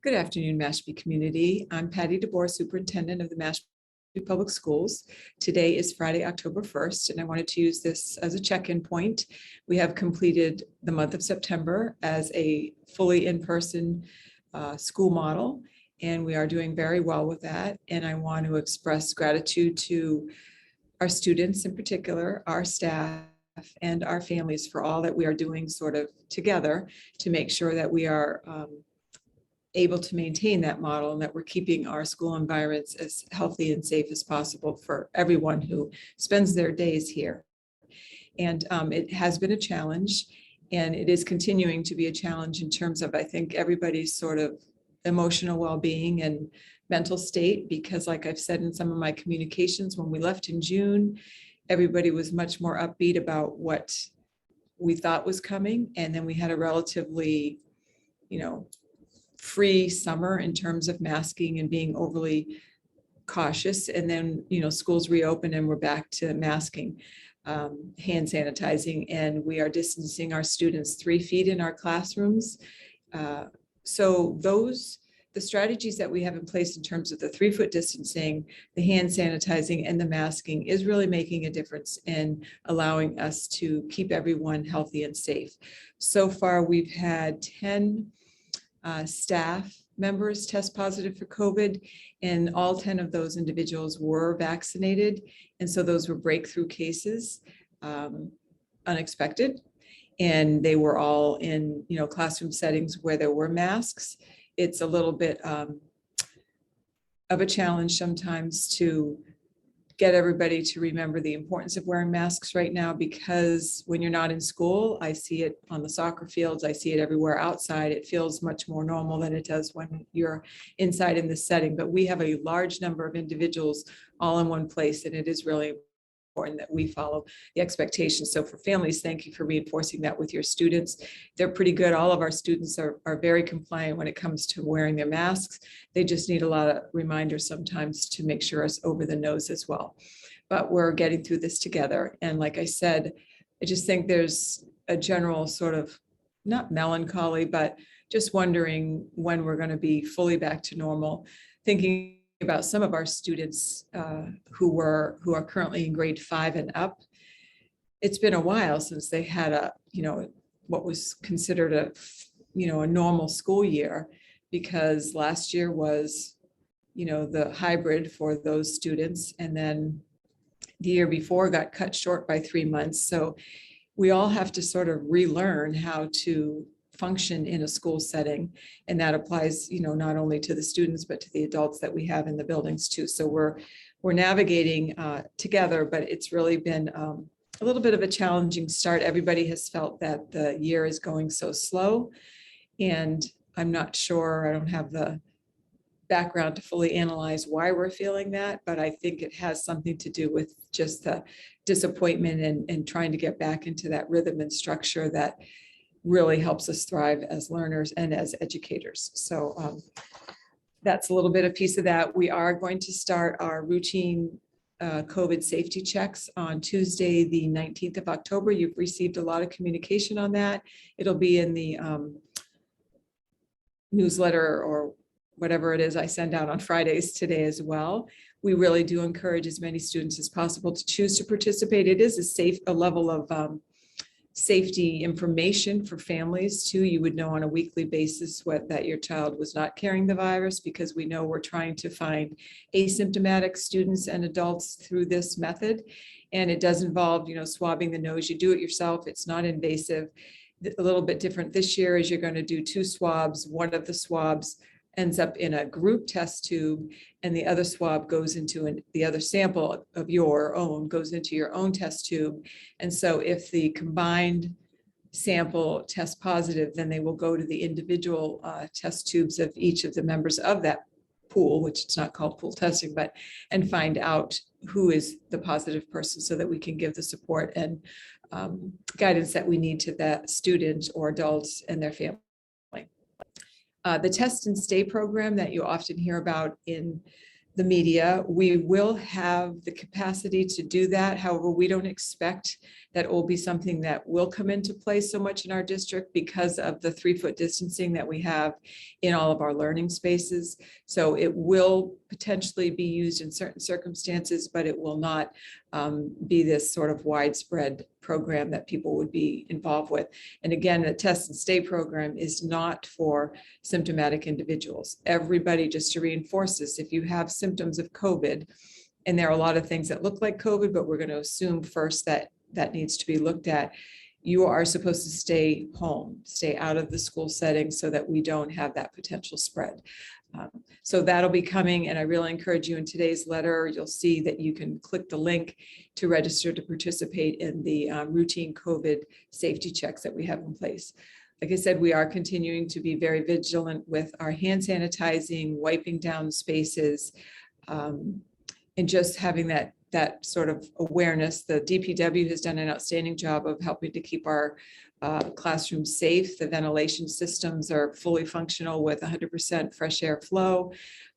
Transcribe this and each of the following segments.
Good afternoon, Mashpee community. I'm Patty DeBoer, Superintendent of the Mashpee Public Schools. Today is Friday, October 1st, and I wanted to use this as a check-in point. We have completed the month of September as a fully in-person school model, and we are doing very well with that. And I want to express gratitude to our students in particular, our staff, and our families for all that we are doing sort of together to make sure that we are able to maintain that model and that we're keeping our school environments as healthy and safe as possible for everyone who spends their days here. And it has been a challenge, and it is continuing to be a challenge in terms of, I think, everybody's sort of emotional well-being and mental state, because like I've said in some of my communications, when we left in June, everybody was much more upbeat about what we thought was coming. And then we had a relatively, free summer in terms of masking and being overly cautious. And then, schools reopened and we're back to masking, hand sanitizing, and we are distancing our students 3 feet in our classrooms. So the strategies that we have in place in terms of the 3-foot distancing, the hand sanitizing, and the masking is really making a difference in allowing us to keep everyone healthy and safe. So far, we've had 10 staff members test positive for COVID, and all 10 of those individuals were vaccinated. And so those were breakthrough cases, unexpected. And they were all in, classroom settings where there were masks. It's a little bit of a challenge sometimes to get everybody to remember the importance of wearing masks right now, because when you're not in school, I see it on the soccer fields, I see it everywhere outside. It feels much more normal than it does when you're inside in this setting. But we have a large number of individuals all in one place, and it is really important that we follow the expectations. So for families, thank you for reinforcing that with your students. They're pretty good. All of our students are very compliant when it comes to wearing their masks. They just need a lot of reminders sometimes to make sure it's over the nose as well. But we're getting through this together. And like I said, I just think there's a general sort of, not melancholy, but just wondering when we're going to be fully back to normal. Thinking about some of our students who are currently in grade 5 and up. It's been a while since they had what was considered a normal school year, because last year was, the hybrid for those students. And then the year before got cut short by 3 months. So we all have to sort of relearn how to function in a school setting, and that applies not only to the students but to the adults that we have in the buildings too. So we're navigating together, but it's really been a little bit of a challenging start. Everybody has felt that the year is going so slow, and I'm not sure, I don't have the background to fully analyze why we're feeling that, but I think it has something to do with just the disappointment and trying to get back into that rhythm and structure that really helps us thrive as learners and as educators. So that's a little bit of piece of that. We are going to start our routine COVID safety checks on Tuesday, the 19th of October. You've received a lot of communication on that. It'll be in the newsletter or whatever it is I send out on Fridays today as well. We really do encourage as many students as possible to choose to participate. It is a level of safety information for families too. You would know on a weekly basis that your child was not carrying the virus, because we know we're trying to find asymptomatic students and adults through this method. And it does involve, swabbing the nose. You do it yourself. It's not invasive. A little bit different this year is you're going to do 2 swabs. One of the swabs ends up in a group test tube, and the other swab goes into the other sample of your own goes into your own test tube. And so if the combined sample tests positive, then they will go to the individual test tubes of each of the members of that pool, which it's not called pool testing, and find out who is the positive person so that we can give the support and guidance that we need to that student or adults and their family. The test and stay program that you often hear about in the media. We will have the capacity to do that. However, we don't expect that it will be something that will come into play so much in our district because of the 3-foot distancing that we have in all of our learning spaces. So it will potentially be used in certain circumstances, but it will not be this sort of widespread program that people would be involved with. And again, the test and stay program is not for symptomatic individuals. Everybody, just to reinforce this, if you have symptoms of COVID, and there are a lot of things that look like COVID, but we're going to assume first that that needs to be looked at, you are supposed to stay home, stay out of the school setting so that we don't have that potential spread. So that'll be coming, and I really encourage you in today's letter, you'll see that you can click the link to register to participate in the routine COVID safety checks that we have in place. Like I said, we are continuing to be very vigilant with our hand sanitizing, wiping down spaces, and just having that sort of awareness. The DPW has done an outstanding job of helping to keep our classrooms safe. The ventilation systems are fully functional with 100% fresh air flow.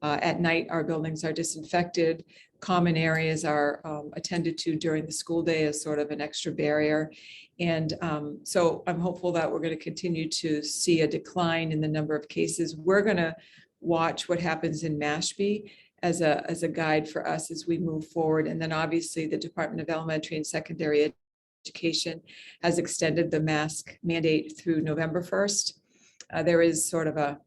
At night, our buildings are disinfected. Common areas are attended to during the school day as sort of an extra barrier. And so I'm hopeful that we're going to continue to see a decline in the number of cases. We're going to watch what happens in Mashpee as a guide for us as we move forward. And then obviously the Department of Elementary and Secondary Education has extended the mask mandate through November 1st. There is sort of a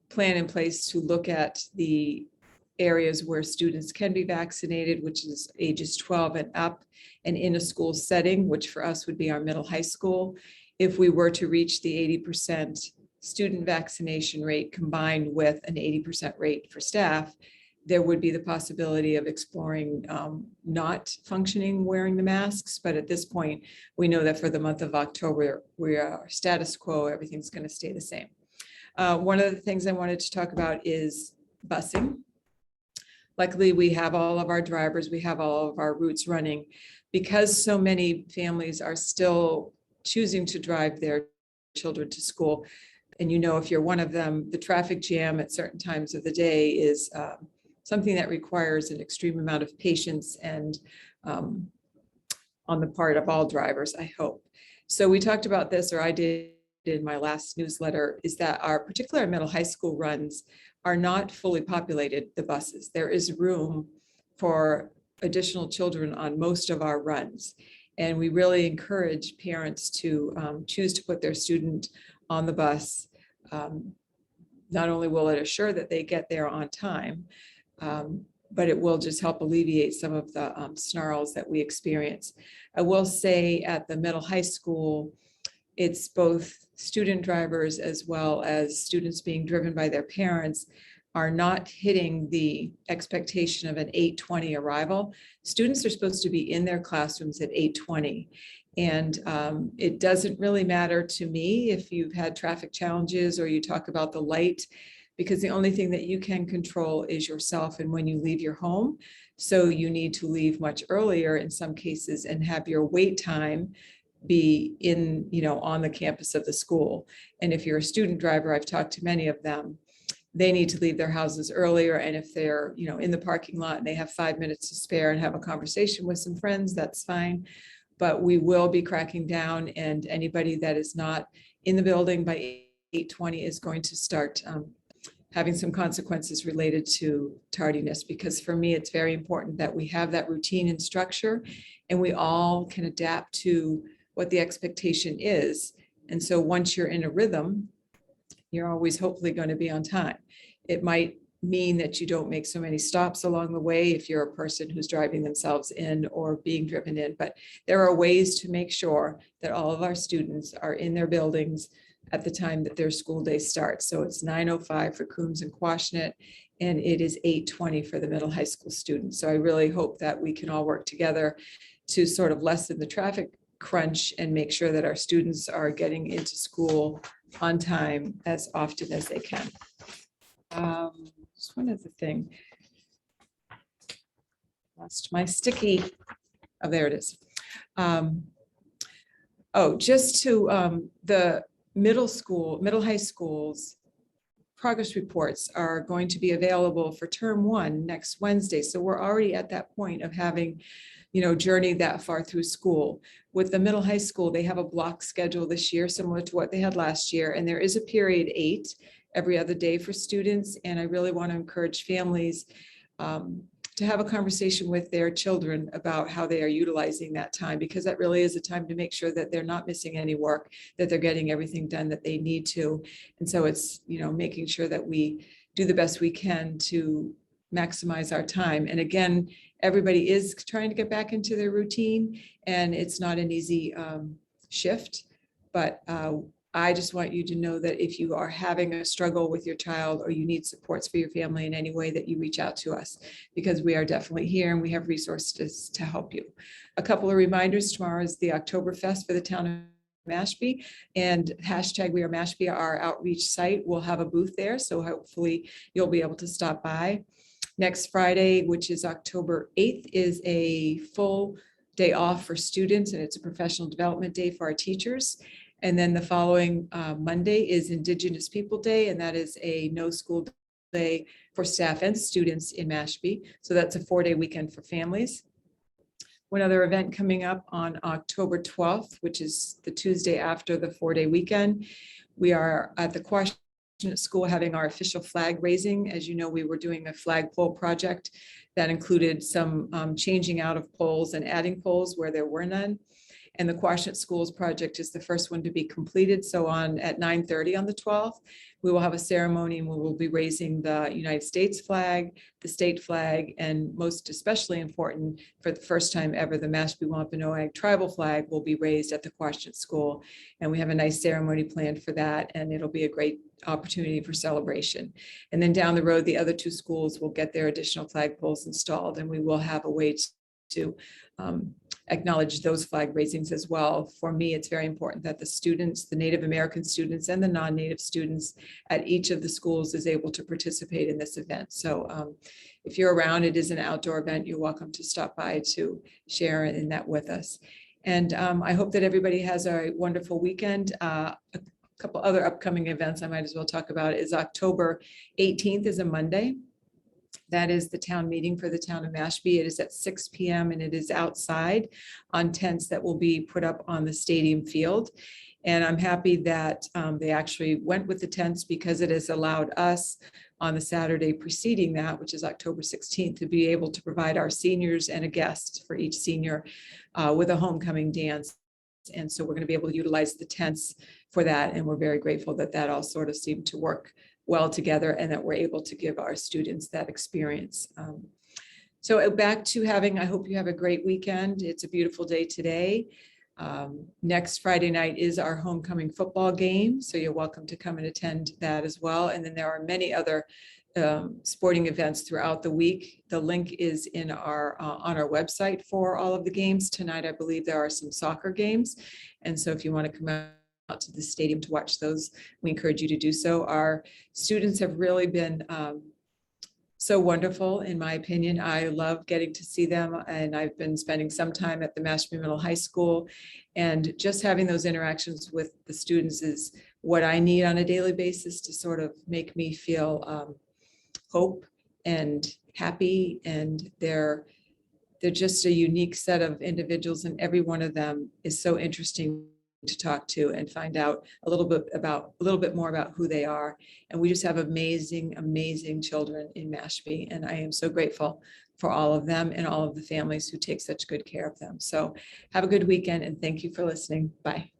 plan in place to look at the areas where students can be vaccinated, which is ages 12 and up, and in a school setting, which for us would be our middle high school. If we were to reach the 80% student vaccination rate combined with an 80% rate for staff, there would be the possibility of exploring not functioning wearing the masks. But at this point, we know that for the month of October, we are status quo, everything's going to stay the same. One of the things I wanted to talk about is busing. Luckily, we have all of our drivers, we have all of our routes running. Because so many families are still choosing to drive their children to school, and you know, if you're one of them, the traffic jam at certain times of the day is something that requires an extreme amount of patience and on the part of all drivers, I hope. So we talked about this, or I did in my last newsletter, is that particularly our middle high school runs are not fully populated, the buses. There is room for additional children on most of our runs. And we really encourage parents to choose to put their student on the bus. Not only will it assure that they get there on time, but it will just help alleviate some of the snarls that we experience. I will say at the middle high school, it's both student drivers as well as students being driven by their parents are not hitting the expectation of an 8:20 arrival. Students are supposed to be in their classrooms at 8:20. And it doesn't really matter to me if you've had traffic challenges or you talk about the light, because the only thing that you can control is yourself and when you leave your home. So you need to leave much earlier in some cases and have your wait time be in, on the campus of the school. And if you're a student driver, I've talked to many of them, they need to leave their houses earlier. And if they're, in the parking lot and they have 5 minutes to spare and have a conversation with some friends, that's fine. But we will be cracking down, and anybody that is not in the building by 8:20 is going to start having some consequences related to tardiness, because for me, it's very important that we have that routine and structure and we all can adapt to what the expectation is. And so once you're in a rhythm, you're always hopefully going to be on time. It might mean that you don't make so many stops along the way if you're a person who's driving themselves in or being driven in, but there are ways to make sure that all of our students are in their buildings at the time that their school day starts. So it's 9:05 for Coombs and Quashnet, and it is 8:20 for the middle high school students. So I really hope that we can all work together to sort of lessen the traffic crunch and make sure that our students are getting into school on time as often as they can. Just one other thing. Lost my sticky. Oh, there it is. Just to the middle high schools, progress reports are going to be available for term 1 next Wednesday. So we're already at that point of having, journeyed that far through school. With the middle high school, they have a block schedule this year, similar to what they had last year. And there is a period 8 every other day for students. And I really want to encourage families to have a conversation with their children about how they are utilizing that time, because that really is a time to make sure that they're not missing any work, that they're getting everything done that they need to. And so it's, making sure that we do the best we can to maximize our time. And again, everybody is trying to get back into their routine, and it's not an easy shift, but I just want you to know that if you are having a struggle with your child or you need supports for your family in any way, that you reach out to us, because we are definitely here and we have resources to help you. A couple of reminders: tomorrow is the Oktoberfest for the town of Mashpee, and hashtag We Are Mashpee, our outreach site, will have a booth there. So hopefully you'll be able to stop by. Next Friday, which is October 8th, is a full day off for students, and it's a professional development day for our teachers. And then the following Monday is Indigenous People Day, and that is a no school day for staff and students in Mashpee. So that's a 4-day weekend for families. One other event coming up on October 12th, which is the Tuesday after the 4-day weekend. We are at the Quashnet School having our official flag raising. As you know, we were doing a flagpole project that included some changing out of poles and adding poles where there were none. And the Quashnet Schools project is the first one to be completed. So at 9:30 on the 12th, we will have a ceremony and we will be raising the United States flag, the state flag, and most especially important, for the first time ever, the Mashpee Wampanoag tribal flag will be raised at the Quashnet School. And we have a nice ceremony planned for that, and it'll be a great opportunity for celebration. And then down the road, the other 2 schools will get their additional flagpoles installed, and we will have a way to acknowledge those flag raisings as well. For me, it's very important that the students, the Native American students and the non-Native students at each of the schools, is able to participate in this event. So if you're around, it is an outdoor event. You're welcome to stop by to share in that with us. And I hope that everybody has a wonderful weekend. A couple other upcoming events I might as well talk about is October 18th is a Monday. That is the town meeting for the town of Mashpee. It is at 6 p.m. and it is outside on tents that will be put up on the stadium field. And I'm happy that they actually went with the tents, because it has allowed us on the Saturday preceding that, which is October 16th, to be able to provide our seniors and a guest for each senior with a homecoming dance. And so we're going to be able to utilize the tents for that. And we're very grateful that that all sort of seemed to work well together, and that we're able to give our students that experience. So back to having, I hope you have a great weekend. It's a beautiful day today. Next Friday night is our homecoming football game, so you're welcome to come and attend that as well. And then there are many other sporting events throughout the week. The link is in our on our website for all of the games. Tonight, I believe there are some soccer games, and so if you want to come out to the stadium to watch those, we encourage you to do so. Our students have really been so wonderful, in my opinion. I love getting to see them, and I've been spending some time at the Mashpee Middle High School, and just having those interactions with the students is what I need on a daily basis to sort of make me feel hope and happy. And they're just a unique set of individuals, and every one of them is so interesting to talk to and find out a little bit more about who they are. And we just have amazing children in Mashpee, and I am so grateful for all of them and all of the families who take such good care of them. So have a good weekend, and thank you for listening. Bye.